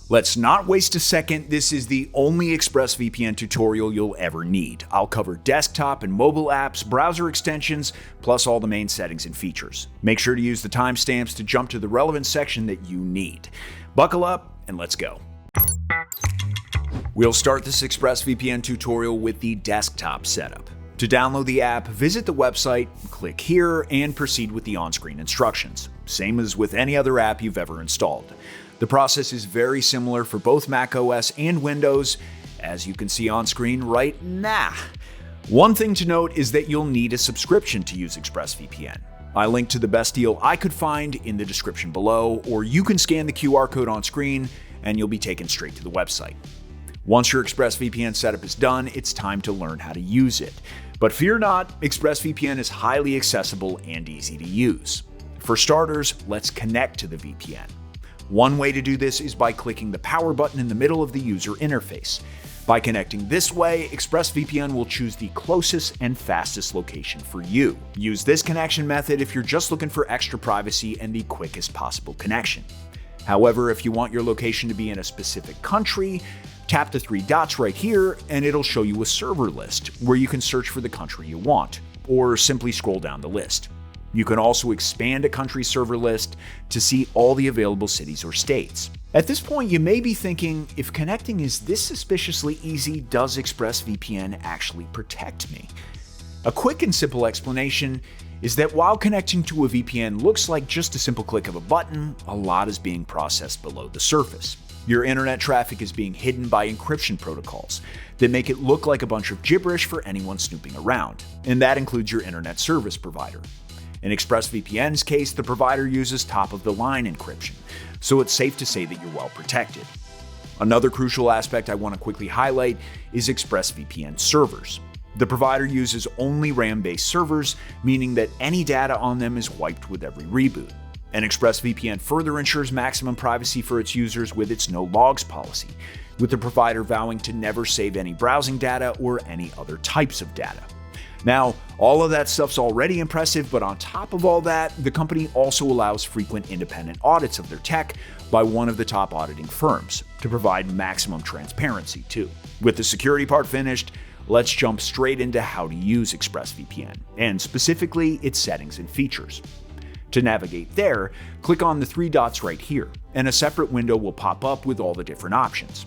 Let's not waste a second. This is the only ExpressVPN tutorial you'll ever need. I'll cover desktop and mobile apps, browser extensions, plus all the main settings and features. Make sure to use the timestamps to jump to the relevant section that you need. Buckle up and let's go. We'll start this ExpressVPN tutorial with the desktop setup. To download the app, visit the website, click here, and proceed with the on-screen instructions. Same as with any other app you've ever installed. The process is very similar for both macOS and Windows, as you can see on screen right now. One thing to note is that you'll need a subscription to use ExpressVPN. I linked to the best deal I could find in the description below, or you can scan the QR code on screen and you'll be taken straight to the website. Once your ExpressVPN setup is done, it's time to learn how to use it. But fear not, ExpressVPN is highly accessible and easy to use. For starters, let's connect to the VPN. One way to do this is by clicking the power button in the middle of the user interface. By connecting this way, ExpressVPN will choose the closest and fastest location for you. Use this connection method if you're just looking for extra privacy and the quickest possible connection. However, if you want your location to be in a specific country, tap the three dots right here and it'll show you a server list where you can search for the country you want, or simply scroll down the list. You can also expand a country server list to see all the available cities or states. At this point, you may be thinking, if connecting is this suspiciously easy, does ExpressVPN actually protect me? A quick and simple explanation is that while connecting to a VPN looks like just a simple click of a button, a lot is being processed below the surface. Your internet traffic is being hidden by encryption protocols that make it look like a bunch of gibberish for anyone snooping around, and that includes your internet service provider. In ExpressVPN's case, the provider uses top-of-the-line encryption, so it's safe to say that you're well protected. Another crucial aspect I want to quickly highlight is ExpressVPN servers. The provider uses only RAM-based servers, meaning that any data on them is wiped with every reboot. And ExpressVPN further ensures maximum privacy for its users with its no logs policy, with the provider vowing to never save any browsing data or any other types of data. Now, all of that stuff's already impressive, but on top of all that, the company also allows frequent independent audits of their tech by one of the top auditing firms to provide maximum transparency too. With the security part finished, let's jump straight into how to use ExpressVPN, and specifically its settings and features. To navigate there, click on the three dots right here, and a separate window will pop up with all the different options.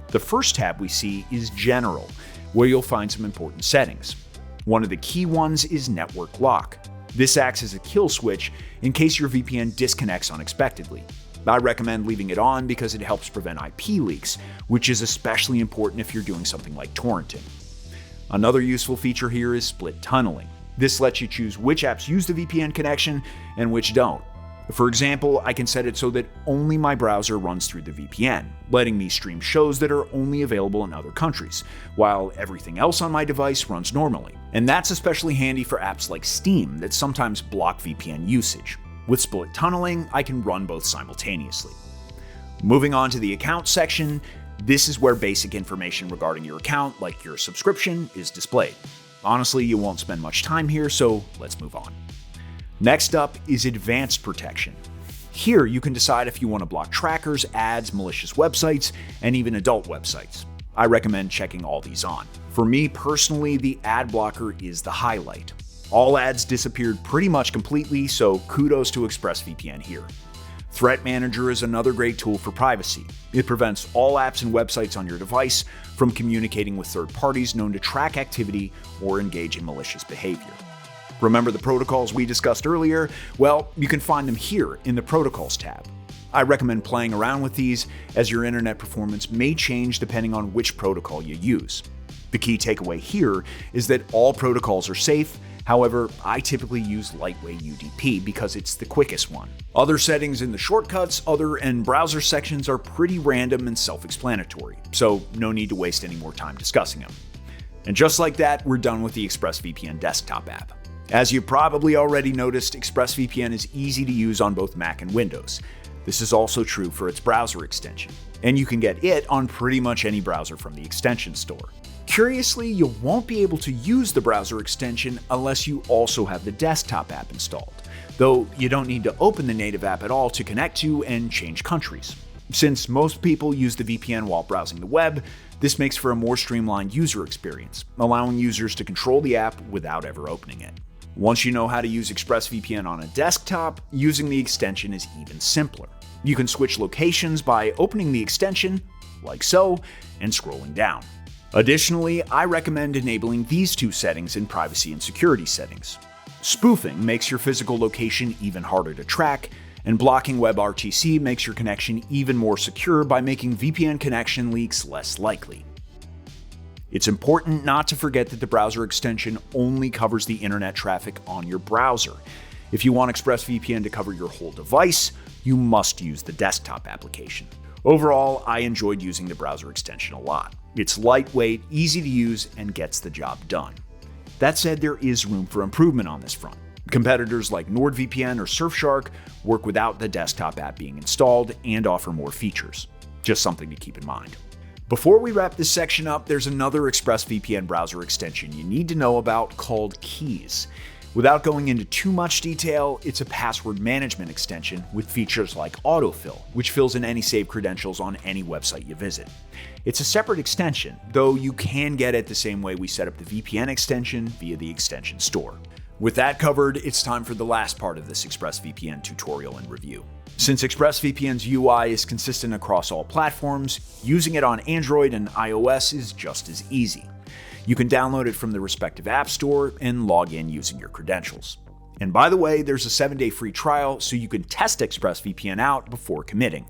The first tab we see is General, where you'll find some important settings. One of the key ones is Network Lock. This acts as a kill switch in case your VPN disconnects unexpectedly. I recommend leaving it on because it helps prevent IP leaks, which is especially important if you're doing something like torrenting. Another useful feature here is split tunneling. This lets you choose which apps use the VPN connection and which don't. For example, I can set it so that only my browser runs through the VPN, letting me stream shows that are only available in other countries, while everything else on my device runs normally. And that's especially handy for apps like Steam that sometimes block VPN usage. With split tunneling, I can run both simultaneously. Moving on to the account section, this is where basic information regarding your account, like your subscription, is displayed. Honestly, you won't spend much time here, so let's move on. Next up is Advanced Protection. Here you can decide if you want to block trackers, ads, malicious websites, and even adult websites. I recommend checking all these on. For me personally, the ad blocker is the highlight. All ads disappeared pretty much completely, so kudos to ExpressVPN here. Threat Manager is another great tool for privacy. It prevents all apps and websites on your device from communicating with third parties known to track activity or engage in malicious behavior. Remember the protocols we discussed earlier? Well, you can find them here in the Protocols tab. I recommend playing around with these, as your internet performance may change depending on which protocol you use. The key takeaway here is that all protocols are safe. However, I typically use Lightweight UDP because it's the quickest one. Other settings in the shortcuts, other, and browser sections are pretty random and self-explanatory, so no need to waste any more time discussing them. And just like that, we're done with the ExpressVPN desktop app. As you probably already noticed, ExpressVPN is easy to use on both Mac and Windows. This is also true for its browser extension, and you can get it on pretty much any browser from the extension store. Curiously, you won't be able to use the browser extension unless you also have the desktop app installed, though you don't need to open the native app at all to connect to and change countries. Since most people use the VPN while browsing the web, this makes for a more streamlined user experience, allowing users to control the app without ever opening it. Once you know how to use ExpressVPN on a desktop, using the extension is even simpler. You can switch locations by opening the extension, like so, and scrolling down. Additionally, I recommend enabling these two settings in privacy and security settings. Spoofing makes your physical location even harder to track, and blocking WebRTC makes your connection even more secure by making VPN connection leaks less likely. It's important not to forget that the browser extension only covers the internet traffic on your browser. If you want ExpressVPN to cover your whole device, you must use the desktop application. Overall, I enjoyed using the browser extension a lot. It's lightweight, easy to use, and gets the job done. That said, there is room for improvement on this front. Competitors like NordVPN or Surfshark work without the desktop app being installed and offer more features. Just something to keep in mind. Before we wrap this section up, there's another ExpressVPN browser extension you need to know about called Keys. Without going into too much detail, it's a password management extension with features like autofill, which fills in any saved credentials on any website you visit. It's a separate extension, though you can get it the same way we set up the VPN extension via the extension store. With that covered, it's time for the last part of this ExpressVPN tutorial and review. Since ExpressVPN's UI is consistent across all platforms, using it on Android and iOS is just as easy. You can download it from the respective app store and log in using your credentials. And by the way, there's a 7-day free trial so you can test ExpressVPN out before committing.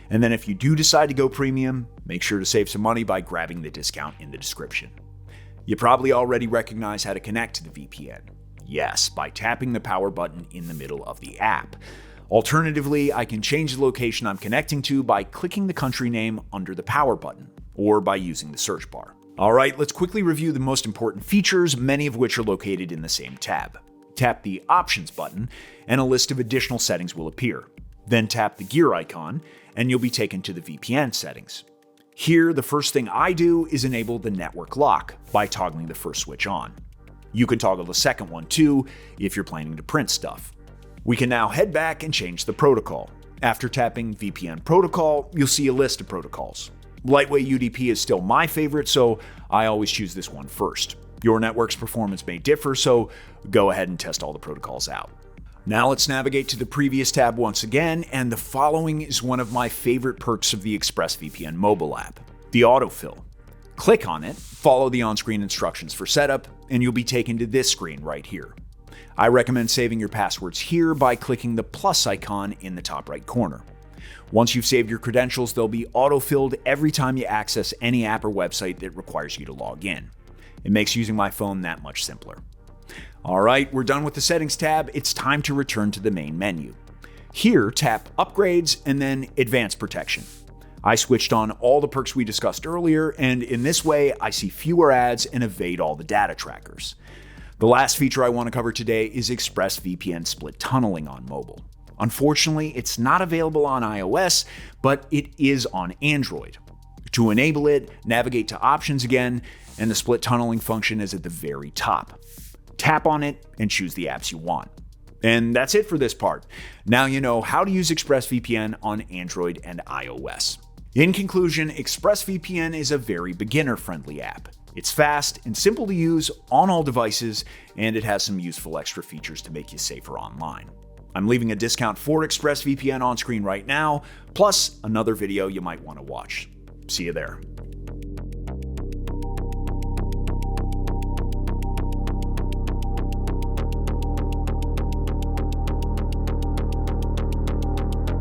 And then if you do decide to go premium, make sure to save some money by grabbing the discount in the description. You probably already recognize how to connect to the VPN. Yes, by tapping the power button in the middle of the app. Alternatively, I can change the location I'm connecting to by clicking the country name under the power button, or by using the search bar. Alright, let's quickly review the most important features, many of which are located in the same tab. Tap the Options button, and a list of additional settings will appear. Then tap the gear icon, and you'll be taken to the VPN settings. Here, the first thing I do is enable the network lock by toggling the first switch on. You can toggle the second one too if you're planning to print stuff. We can now head back and change the protocol. After tapping VPN protocol, you'll see a list of protocols. Lightweight UDP is still my favorite, so I always choose this one first. Your network's performance may differ, so go ahead and test all the protocols out. Now let's navigate to the previous tab once again, and the following is one of my favorite perks of the ExpressVPN mobile app, the autofill. Click on it, follow the on-screen instructions for setup, and you'll be taken to this screen right here. I recommend saving your passwords here by clicking the plus icon in the top right corner. Once you've saved your credentials, they'll be auto-filled every time you access any app or website that requires you to log in. It makes using my phone that much simpler. Alright, we're done with the settings tab. It's time to return to the main menu. Here, tap Upgrades and then Advanced Protection. I switched on all the perks we discussed earlier, and in this way, I see fewer ads and evade all the data trackers. The last feature I want to cover today is ExpressVPN split tunneling on mobile. Unfortunately, it's not available on iOS, but it is on Android. To enable it, navigate to Options again, and the split tunneling function is at the very top. Tap on it and choose the apps you want. And that's it for this part. Now you know how to use ExpressVPN on Android and iOS. In conclusion, ExpressVPN is a very beginner-friendly app. It's fast and simple to use on all devices, and it has some useful extra features to make you safer online. I'm leaving a discount for ExpressVPN on screen right now, plus another video you might want to watch. See you there.